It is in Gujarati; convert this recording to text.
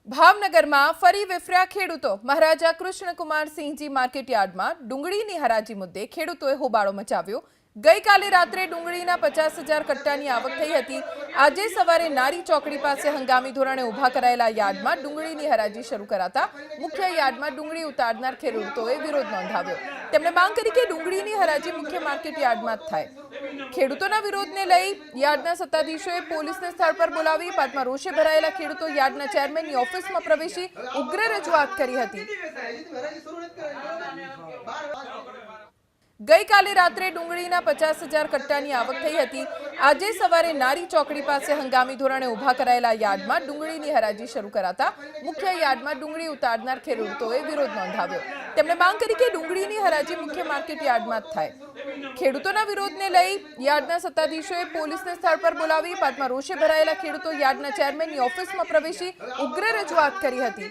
ભાવનગરમાં ફરી વિફર્યા ખેડૂતો। મહારાજા કૃષ્ણકુમારસિંહજી માર્કેટયાર્ડમાં ડુંગળીની હરાજી મુદ્દે ખેડૂતોએ હોબાળો મચાવ્યો। ગઈકાલે રાત્રે ડુંગળીના 50,000 કટ્ટાની આવક થઈ હતી। આજે સવારે નારી ચોકડી પાસે હંગામી ધોરણે ઊભા કરાયેલા યાર્ડમાં ડુંગળીની હરાજી શરૂ કરાતા મુખ્ય યાર્ડમાં ડુંગળી ઉતારનાર ખેડૂતોએ વિરોધ નોંધાવ્યો। તેમણે માંગ કરી કે ડુંગળીની હરાજી મુખ્ય માર્કેટ યાર્ડમાં જ થાય। ખેડૂતોના વિરોધને લઈ યાર્ડના સત્તાધીશોએ પોલીસને સ્થળ પર બોલાવી બાદમાં રોષે ભરાયેલા ખેડૂતો યાર્ડના ચેરમેનની ઓફિસમાં પ્રવેશી ઉગ્ર રજૂઆત કરી હતી। ગઈકાલે રાત્રે ડુંગળીના 50,000 કટ્ટાની આવક થઈ હતી। આજે સવારે નારી ચોકડી પાસે હંગામી ધોરણે ઊભા કરાયેલા યાર્ડમાં ડુંગળીની હરાજી શરૂ કરાતા મુખ્ય યાર્ડમાં ડુંગળી ઉતારનાર ખેડૂતોએ વિરોધ નોંધાવ્યો। તેમણે માંગ કરી કે ડુંગળીની હરાજી મુખ્ય માર્કેટ યાર્ડમાં જ થાય। ખેડૂતોના વિરોધને લઈ યાર્ડના સત્તાધીશોએ પોલીસને સ્થળ પર બોલાવી બાદમાં રોષે ભરાયેલા ખેડૂતો યાર્ડના ચેરમેનની ઓફિસમાં પ્રવેશી ઉગ્ર રજૂઆત કરી હતી।